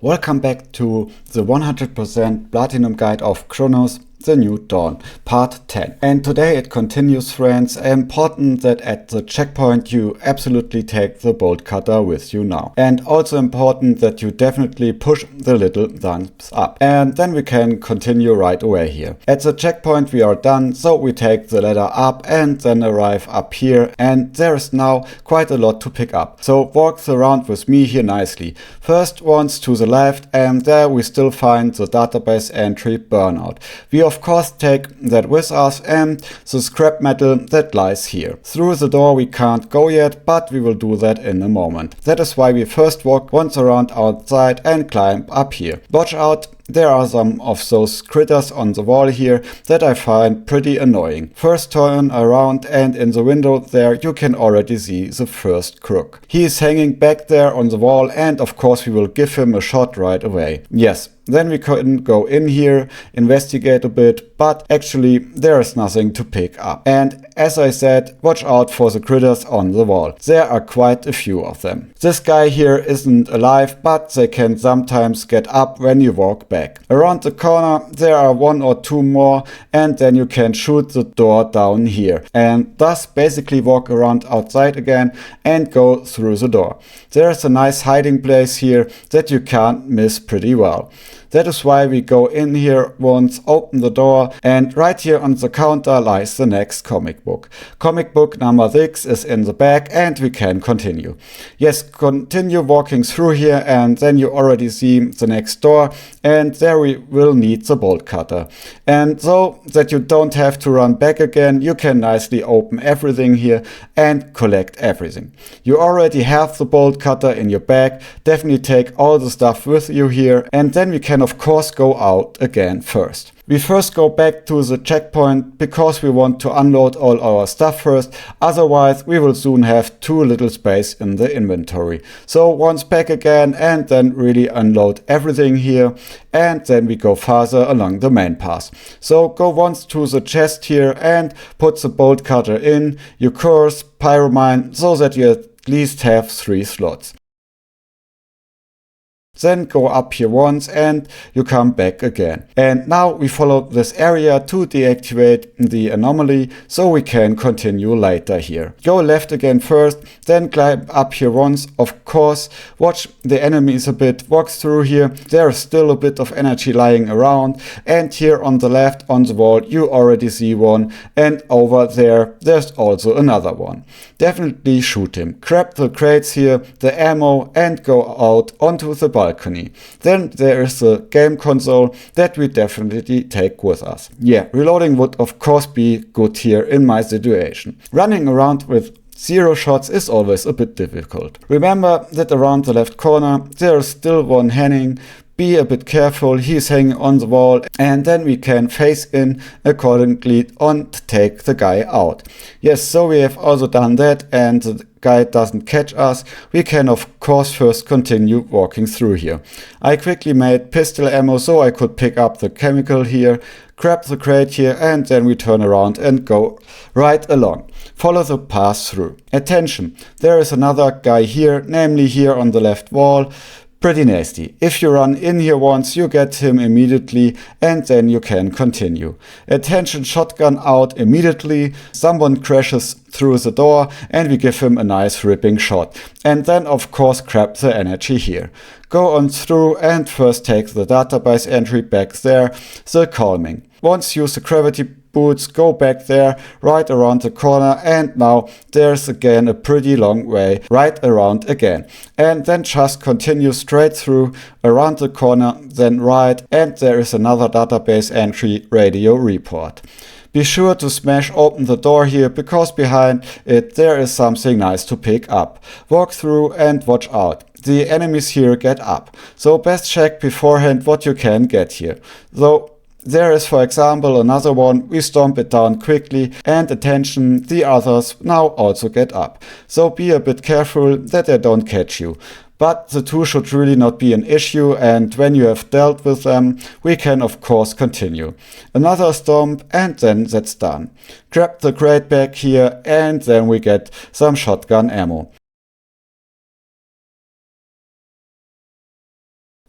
Welcome back to the 100% Platinum Guide of Cronos, The New Dawn, part 10. And today it continues, friends. Important that at the checkpoint you absolutely take the bolt cutter with you now. And also important that you definitely push the little thumbs up. And then we can continue right away here. At the checkpoint we are done, so we take the ladder up and then arrive up here. And there is now quite a lot to pick up. So walk around with me here nicely. First once to the left, and there we still find the database entry burnout. We of course take that with us and the scrap metal that lies here. Through the door we can't go yet, but we will do that in a moment. That is why we first walk once around outside and climb up here. Watch out, there are some of those critters on the wall here that I find pretty annoying. First turn around and in the window there you can already see the first crook. He is hanging back there on the wall and of course we will give him a shot right away. Yes. Then we can go in here, investigate a bit, but actually there is nothing to pick up. And as I said, watch out for the critters on the wall. There are quite a few of them. This guy here isn't alive, but they can sometimes get up when you walk back. Around the corner there are one or two more, and then you can shoot the door down here. And thus basically walk around outside again and go through the door. There is a nice hiding place here that you can't miss pretty well. That is why we go in here once, open the door, and right here on the counter lies the next comic book. Comic book number 6 is in the back and we can continue. Yes, continue walking through here and then you already see the next door, and there we will need the bolt cutter. And so that you don't have to run back again, you can nicely open everything here and collect everything. You already have the bolt cutter in your bag, definitely take all the stuff with you here, and then we can of course go out again first. We first go back to the checkpoint because we want to unload all our stuff first, otherwise we will soon have too little space in the inventory. So once back again and then really unload everything here, and then we go farther along the main path. So go once to the chest here and put the bolt cutter in, your curse, pyromine, so that you at least have 3 slots. Then go up here once and you come back again. And now we follow this area to deactivate the anomaly so we can continue later here. Go left again first, then climb up here once. Of course, watch the enemies a bit, walk through here. There is still a bit of energy lying around, and here on the left on the wall you already see one, and over there's also another one. Definitely shoot him. Grab the crates here, the ammo, and go out onto the balcony. Then there is the game console that we definitely take with us. Yeah, reloading would of course be good here in my situation. Running around with 0 shots is always a bit difficult. Remember that around the left corner there is still one hanging. Be a bit careful, he's hanging on the wall, and then we can face in accordingly and take the guy out. Yes, so we have also done that, and the guy doesn't catch us. We can of course first continue walking through here. I quickly made pistol ammo so I could pick up the chemical here, grab the crate here, and then we turn around and go right along. Follow the path through. Attention, there is another guy here, namely here on the left wall. Pretty nasty. If you run in here once, you get him immediately and then you can continue. Attention, shotgun out immediately. Someone crashes through the door and we give him a nice ripping shot. And then of course grab the energy here. Go on through and first take the database entry back there, the calming. Once use the gravity boots, go back there, right around the corner, and now there's again a pretty long way right around again. And then just continue straight through, around the corner, then right, and there is another database entry radio report. Be sure to smash open the door here, because behind it there is something nice to pick up. Walk through and watch out. The enemies here get up, so best check beforehand what you can get here. So there is, for example, another one. We stomp it down quickly, and attention, the others now also get up. So be a bit careful that they don't catch you. But the 2 should really not be an issue, and when you have dealt with them, we can of course continue. Another stomp, and then that's done. Grab the crate back here, and then we get some shotgun ammo.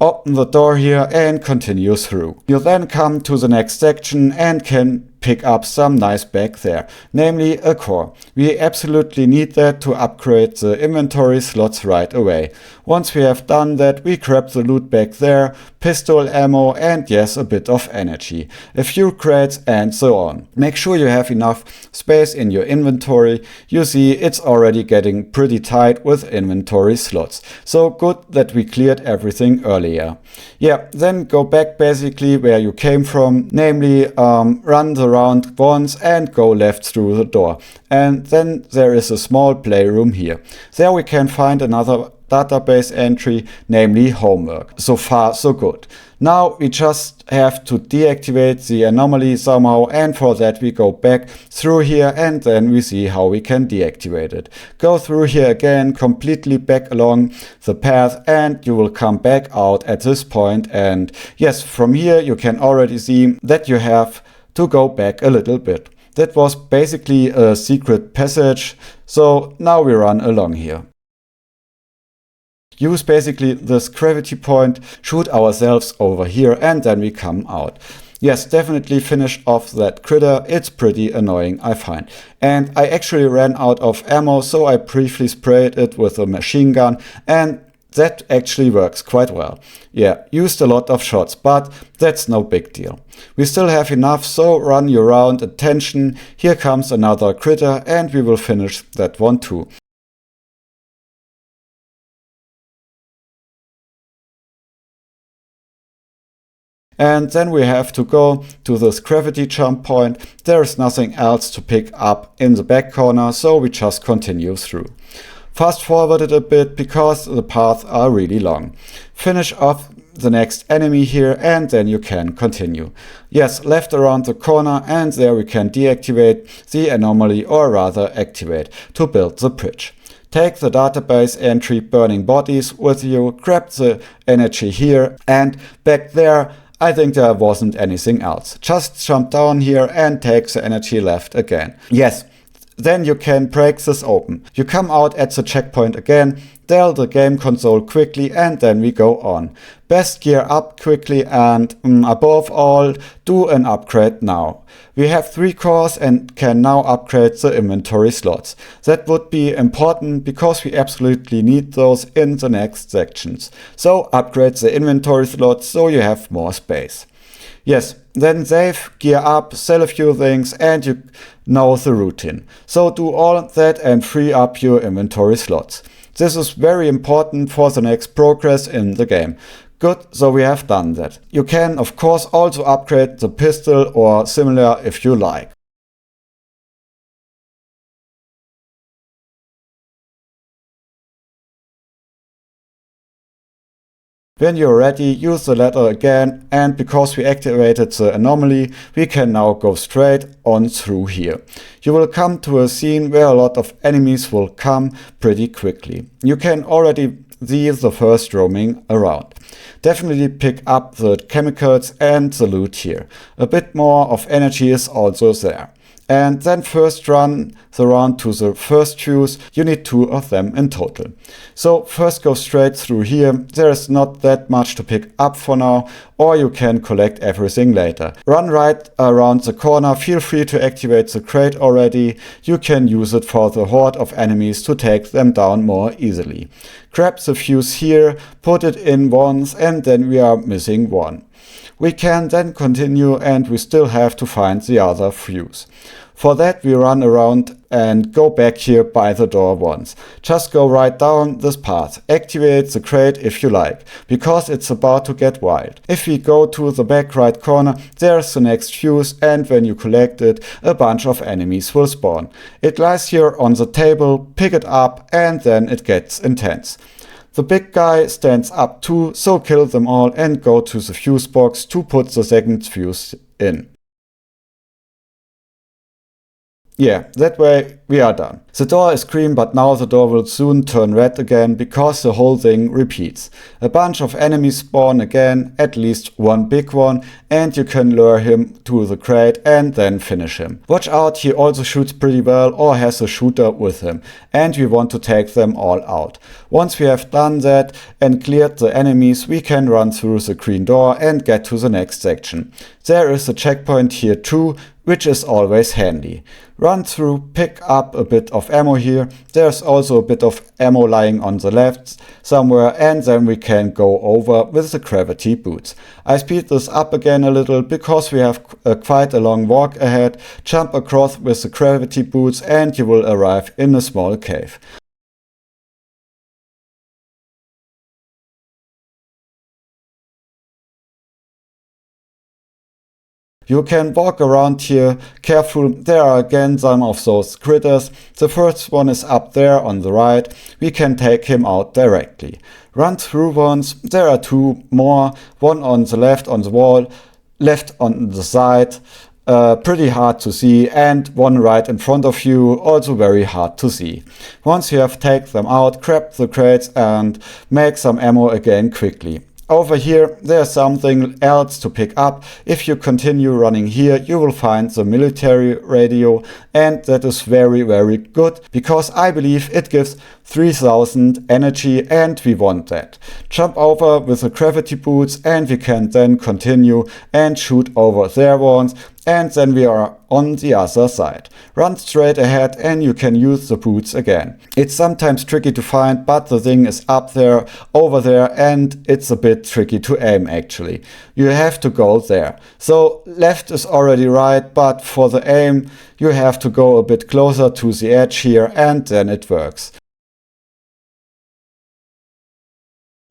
Open the door here and continue through. You then come to the next section and can pick up some nice back there, namely a core. We absolutely need that to upgrade the inventory slots right away. Once we have done that, we grab the loot back there, pistol ammo, and yes, a bit of energy, a few crates, and so on. Make sure you have enough space in your inventory. You see it's already getting pretty tight with inventory slots, so good that we cleared everything earlier. Yeah, then go back basically where you came from, namely run the round once and go left through the door. And then there is a small playroom here. There we can find another database entry, namely homework. So far so good. Now we just have to deactivate the anomaly somehow, and for that we go back through here and then we see how we can deactivate it. Go through here again, completely back along the path, and you will come back out at this point. And yes, from here you can already see that you have to go back a little bit. That was basically a secret passage, so now we run along here. Use basically this gravity point, shoot ourselves over here, and then we come out. Yes, definitely finish off that critter. It's pretty annoying, I find. And I actually ran out of ammo, so I briefly sprayed it with a machine gun, and that actually works quite well. Yeah, used a lot of shots, but that's no big deal. We still have enough, so run your round. Attention, here comes another critter, and we will finish that one too. And then we have to go to this gravity jump point. There is nothing else to pick up in the back corner, so we just continue through. Fast forward it a bit because the paths are really long. Finish off the next enemy here and then you can continue. Yes, left around the corner, and there we can deactivate the anomaly, or rather activate, to build the bridge. Take the database entry burning bodies with you, grab the energy here, and back there I think there wasn't anything else. Just jump down here and take the energy left again. Yes, then you can break this open. You come out at the checkpoint again, dial the game console quickly, and then we go on. Best gear up quickly, and above all, do an upgrade now. We have 3 cores and can now upgrade the inventory slots. That would be important because we absolutely need those in the next sections. So upgrade the inventory slots so you have more space. Yes, then save, gear up, sell a few things, and you know the routine. So do all that and free up your inventory slots. This is very important for the next progress in the game. Good, so we have done that. You can of course also upgrade the pistol or similar if you like. When you're ready, use the ladder again, and because we activated the anomaly, we can now go straight on through here. You will come to a scene where a lot of enemies will come pretty quickly. You can already see the first roaming around. Definitely pick up the chemicals and the loot here. A bit more of energy is also there. And then first run the round to the first fuse. You need 2 of them in total. So first go straight through here. There is not that much to pick up for now, or you can collect everything later. Run right around the corner. Feel free to activate the crate already. You can use it for the horde of enemies to take them down more easily. Grab the fuse here, put it in once, and then we are missing 1. We can then continue, and we still have to find the other fuse. For that we run around and go back here by the door once. Just go right down this path. Activate the crate if you like, because it's about to get wild. If we go to the back right corner, there's the next fuse, and when you collect it, a bunch of enemies will spawn. It lies here on the table, pick it up, and then it gets intense. The big guy stands up too, so kill them all and go to the fuse box to put the second fuse in. Yeah, that way we are done. The door is green, but now the door will soon turn red again because the whole thing repeats. A bunch of enemies spawn again, at least one big one, and you can lure him to the crate and then finish him. Watch out, he also shoots pretty well or has a shooter with him, and we want to take them all out. Once we have done that and cleared the enemies, we can run through the green door and get to the next section. There is a checkpoint here too, which is always handy. Run through, pick up a bit of ammo here. There's also a bit of ammo lying on the left somewhere, and then we can go over with the gravity boots. I speed this up again a little because we have quite a long walk ahead. Jump across with the gravity boots and you will arrive in a small cave. You can walk around here, careful, there are again some of those critters. The first one is up there on the right, we can take him out directly. Run through once, there are two more, one on the left on the wall, left on the side, pretty hard to see, and one right in front of you, also very hard to see. Once you have taken them out, grab the crates and make some ammo again quickly. Over here, there's something else to pick up. If you continue running here, you will find the military radio, and that is very, very good because I believe it gives 3000 energy and we want that. Jump over with the gravity boots and we can then continue and shoot over their ones, and then we are on the other side. Run straight ahead and you can use the boots again. It's sometimes tricky to find, but the thing is up there, over there, and it's a bit tricky to aim actually. You have to go there. So left is already right, but for the aim you have to go a bit closer to the edge here and then it works.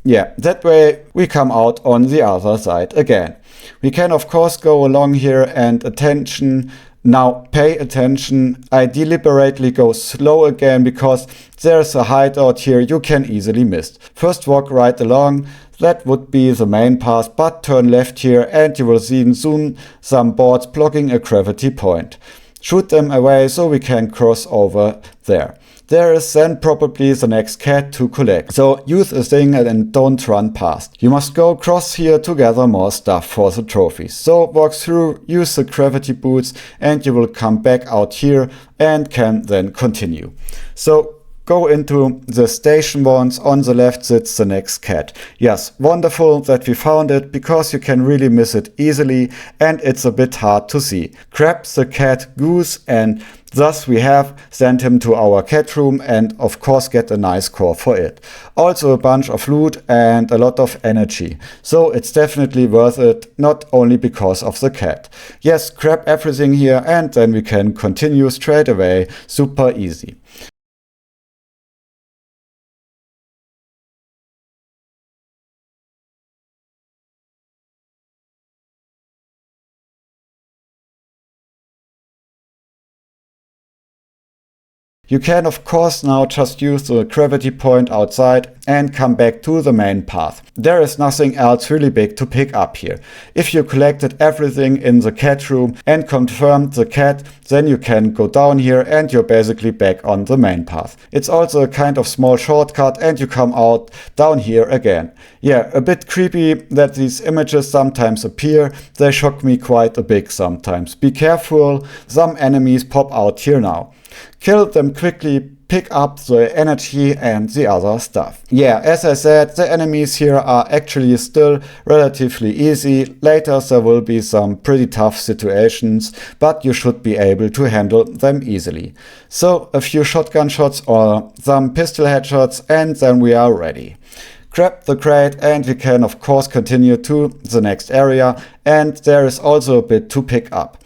Yeah, that way we come out on the other side again. We can of course go along here and attention. Now pay attention, I deliberately go slow again because there's a hideout here you can easily miss. First walk right along, that would be the main path, but turn left here and you will see soon some boards blocking a gravity point. Shoot them away so we can cross over there. There is then probably the next cat to collect. So use a thing and don't run past. You must go across here to gather more stuff for the trophies. So walk through, use the gravity boots and you will come back out here and can then continue. So go into the station once, on the left sits the next cat. Yes, wonderful that we found it because you can really miss it easily and it's a bit hard to see. Grab the cat goose and thus we have sent him to our cat room and of course get a nice core for it. Also a bunch of loot and a lot of energy. So it's definitely worth it, not only because of the cat. Yes, grab everything here and then we can continue straight away, super easy. You can of course now just use the gravity point outside and come back to the main path. There is nothing else really big to pick up here. If you collected everything in the cat room and confirmed the cat, then you can go down here and you're basically back on the main path. It's also a kind of small shortcut and you come out down here again. Yeah, a bit creepy that these images sometimes appear. They shock me quite a bit sometimes. Be careful, some enemies pop out here now. Kill them quickly, pick up the energy and the other stuff. Yeah, as I said, the enemies here are actually still relatively easy. Later there will be some pretty tough situations, but you should be able to handle them easily. So a few shotgun shots or some pistol headshots and then we are ready. Grab the crate and we can of course continue to the next area, and there is also a bit to pick up.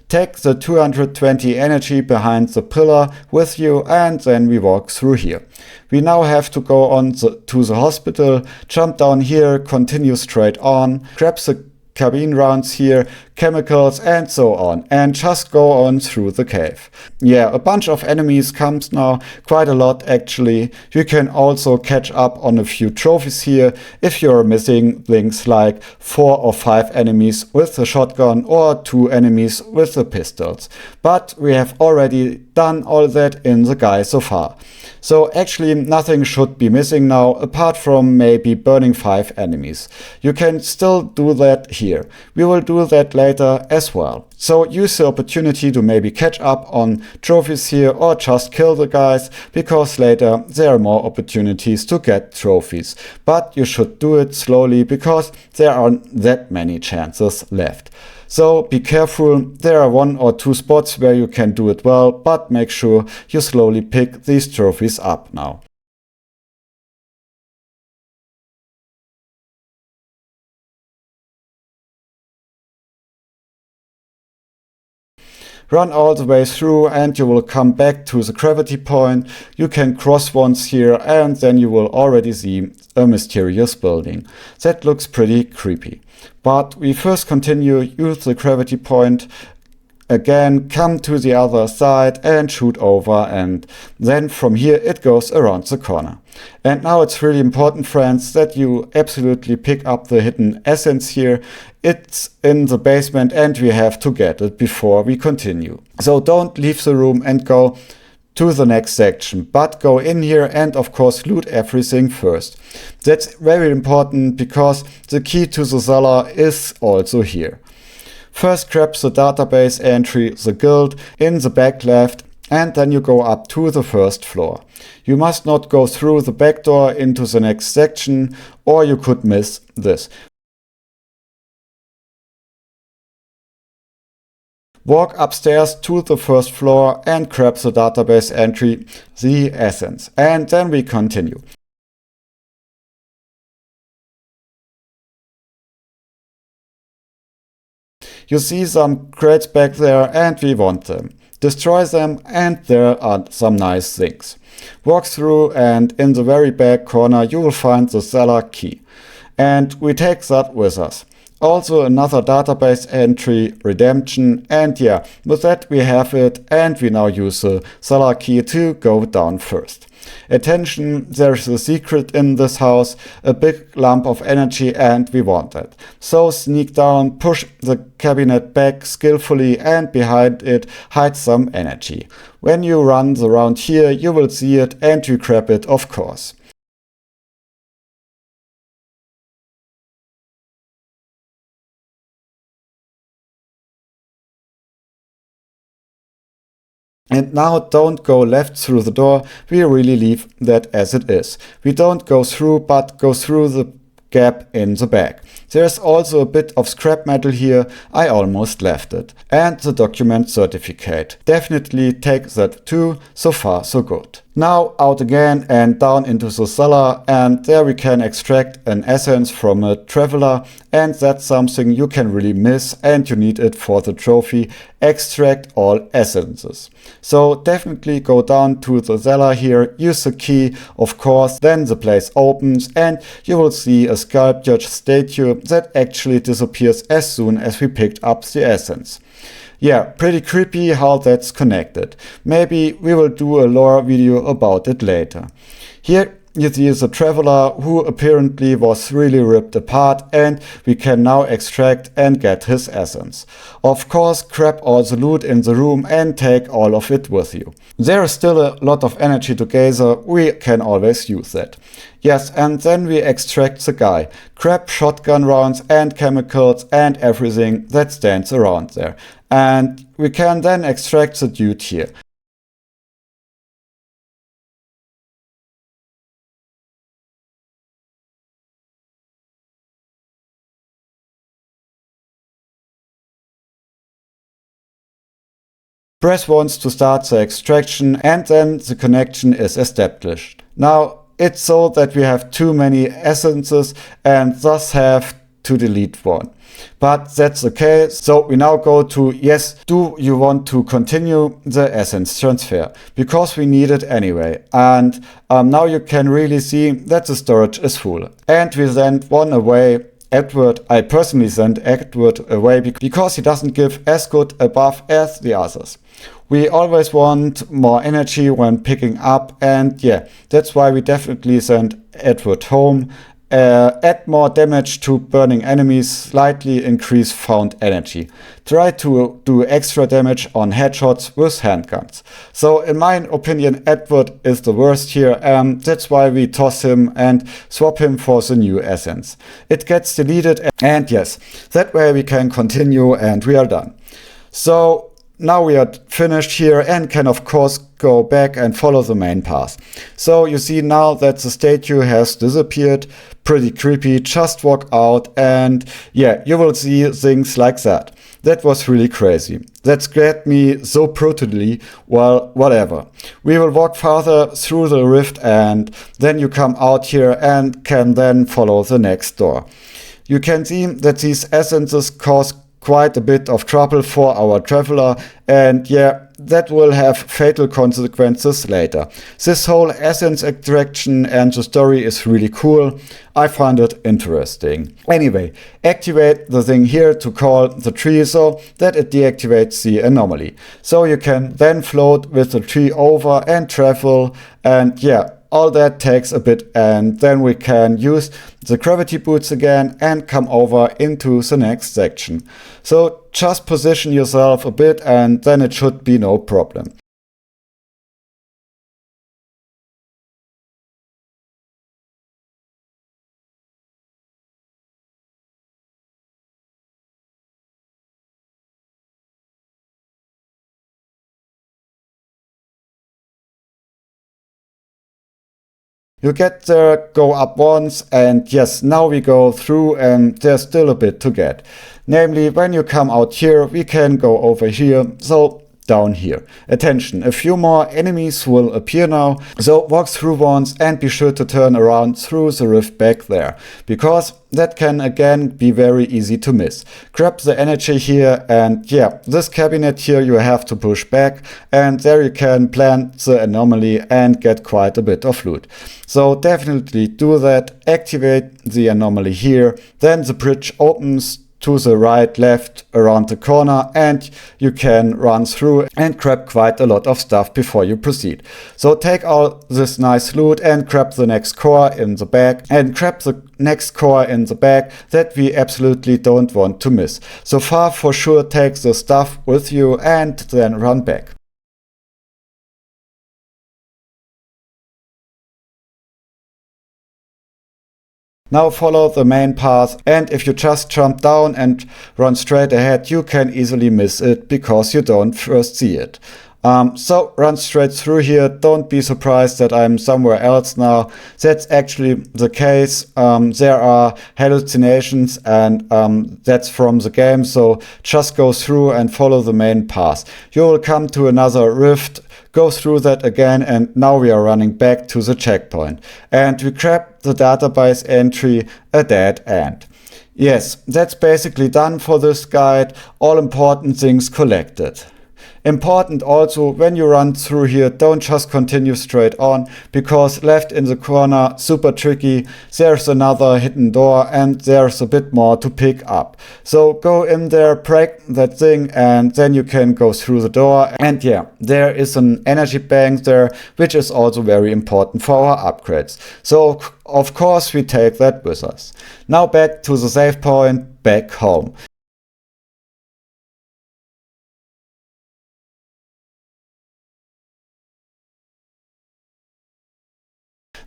Take the 220 energy behind the pillar with you and then we walk through here. We now have to go on to the hospital, jump down here, continue straight on, grab the cabin rounds here, chemicals and so on, and just go on through the cave. Yeah, a bunch of enemies comes now, quite a lot actually. You can also catch up on a few trophies here if you're missing things like 4 or 5 enemies with the shotgun or 2 enemies with the pistols. But we have already done all that in the guy so far. So actually nothing should be missing now apart from maybe burning 5 enemies. You can still do that here. We will do that later as well. So use the opportunity to maybe catch up on trophies here or just kill the guys, because later there are more opportunities to get trophies. But you should do it slowly because there aren't that many chances left. So be careful, there are 1 or 2 spots where you can do it well, but make sure you slowly pick these trophies up now. Run all the way through and you will come back to the gravity point. You can cross once here and then you will already see a mysterious building. That looks pretty creepy. But we first continue, use the gravity point again, come to the other side and shoot over, and then from here it goes around the corner. And now it's really important, friends, that you absolutely pick up the hidden essence here. It's in the basement and we have to get it before we continue. So don't leave the room and go to the next section, but go in here and of course loot everything first. That's very important because the key to the cellar is also here. First grab the database entry, the guild, in the back left, and then you go up to the first floor. You must not go through the back door into the next section, or you could miss this. Walk upstairs to the first floor and grab the database entry, the essence, and then we continue. You see some crates back there and we want them. Destroy them and there are some nice things. Walk through and in the very back corner you will find the cellar key. And we take that with us. Also another database entry, redemption, and yeah, with that we have it and we now use the cellar key to go down first. Attention, there's a secret in this house, a big lump of energy and we want it. So sneak down, push the cabinet back skillfully and behind it hide some energy. When you run around here you will see it and you grab it of course. And now don't go left through the door, we really leave that as it is. We don't go through, but go through the gap in the back. There's also a bit of scrap metal here, I almost left it. And the document certificate. Definitely take that too, so far so good. Now out again and down into the cellar, and there we can extract an essence from a traveler, and that's something you can really miss and you need it for the trophy. Extract all essences. So definitely go down to the cellar here, use the key of course, then the place opens and you will see a sculptured statue that actually disappears as soon as we picked up the essence. Yeah, pretty creepy how that's connected. Maybe we will do a lore video about it later. Here you see the traveler who apparently was really ripped apart and we can now extract and get his essence. Of course, grab all the loot in the room and take all of it with you. There is still a lot of energy to gather, we can always use that. Yes, and then we extract the guy. Grab shotgun rounds and chemicals and everything that stands around there. And we can then extract the dude here. Press once to start the extraction and then the connection is established. Now it's so that we have too many essences and thus have to delete one. But that's okay, so we now go to yes, do you want to continue the essence transfer? Because we need it anyway. And now you can really see that the storage is full. And we send one away Edward. I personally sent Edward away because he doesn't give as good a buff as the others. We always want more energy when picking up, and yeah, that's why we definitely send Edward home. Add more damage to burning enemies, slightly increase found energy. Try to do extra damage on headshots with handguns. So in my opinion, Edward is the worst here. That's why we toss him and swap him for the new essence. It gets deleted, and yes, that way we can continue and we are done. So now we are finished here and can of course go back and follow the main path. So you see now that the statue has disappeared. Pretty creepy. Just walk out and yeah, you will see things like that. That was really crazy. That scared me so brutally. Well, whatever. We will walk farther through the rift and then you come out here and can then follow the next door. You can see that these essences cause quite a bit of trouble for our traveler, and yeah, that will have fatal consequences later. This whole essence extraction and the story is really cool. I find it interesting. Anyway, activate the thing here to call the tree so that it deactivates the anomaly. So you can then float with the tree over and travel, and yeah, all that takes a bit, and then we can use the gravity boots again and come over into the next section. So just position yourself a bit and then it should be no problem. You get there, go up once, and yes, now we go through and there's still a bit to get. Namely, when you come out here, we can go over here, so down here. Attention, a few more enemies will appear now, so walk through once and be sure to turn around through the rift back there, because that can again be very easy to miss. Grab the energy here, and yeah, this cabinet here you have to push back, and there you can plant the anomaly and get quite a bit of loot. So definitely do that, activate the anomaly here, then the bridge opens to the right, left, around the corner, and you can run through and grab quite a lot of stuff before you proceed. So take all this nice loot and grab the next core in the back, and grab the next core in the back that we absolutely don't want to miss. So far for sure take the stuff with you and then run back. Now follow the main path, and if you just jump down and run straight ahead, you can easily miss it because you don't first see it. So run straight through here. Don't be surprised that I'm somewhere else now. That's actually the case. There are hallucinations, and that's from the game. So just go through and follow the main path. You will come to another rift. Go through that again, and now we are running back to the checkpoint. And we grab the database entry, a dead end. Yes, that's basically done for this guide. All important things collected. Important also, when you run through here, don't just continue straight on, because left in the corner, super tricky, there's another hidden door and there's a bit more to pick up. So go in there, break that thing, and then you can go through the door. And yeah, there is an energy bank there, which is also very important for our upgrades. So of course we take that with us. Now back to the save point, back home.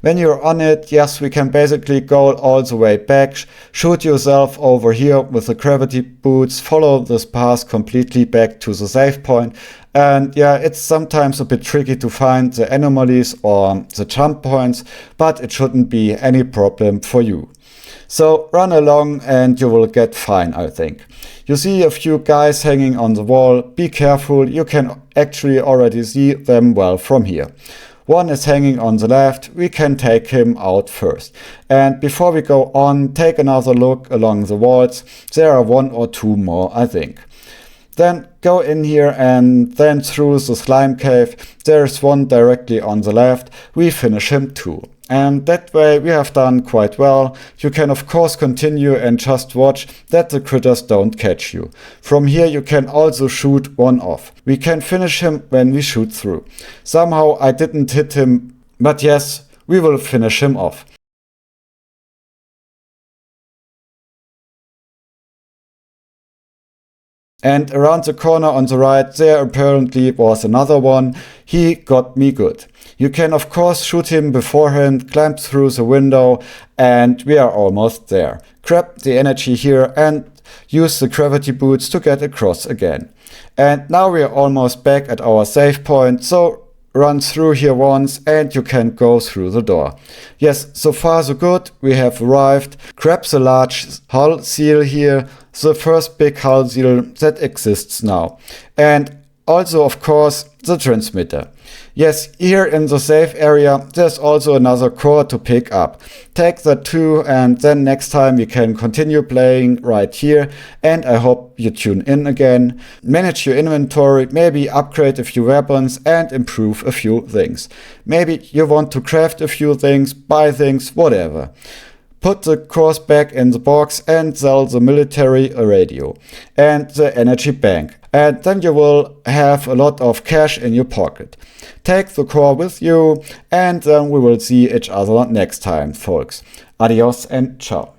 When you're on it, yes, we can basically go all the way back, shoot yourself over here with the gravity boots, follow this path completely back to the save point. And yeah, it's sometimes a bit tricky to find the anomalies or the jump points, but it shouldn't be any problem for you. So run along and you will get fine, I think. You see a few guys hanging on the wall. Be careful, you can actually already see them well from here. One is hanging on the left, we can take him out first. And before we go on, take another look along the walls. There are one or two more, I think. Then go in here and then through the slime cave. There's one directly on the left. We finish him too. And that way we have done quite well. You can of course continue and just watch that the critters don't catch you. From here you can also shoot one off. We can finish him when we shoot through. Somehow I didn't hit him, but yes, we will finish him off. And around the corner on the right there apparently was another one. He got me good. You can of course shoot him beforehand, climb through the window, and we are almost there. Grab the energy here and use the gravity boots to get across again. And now we are almost back at our save point, so run through here once and you can go through the door. Yes, so far so good. We have arrived. Grab the large hull seal here, the first big hull seal that exists now. And also of course the transmitter. Yes, here in the safe area there's also another core to pick up. Take that too, and then next time we can continue playing right here, and I hope you tune in again. Manage your inventory, maybe upgrade a few weapons and improve a few things. Maybe you want to craft a few things, buy things, whatever. Put the cores back in the box and sell the military radio and the energy bank. And then you will have a lot of cash in your pocket. Take the core with you, and then we will see each other next time, folks. Adios and ciao.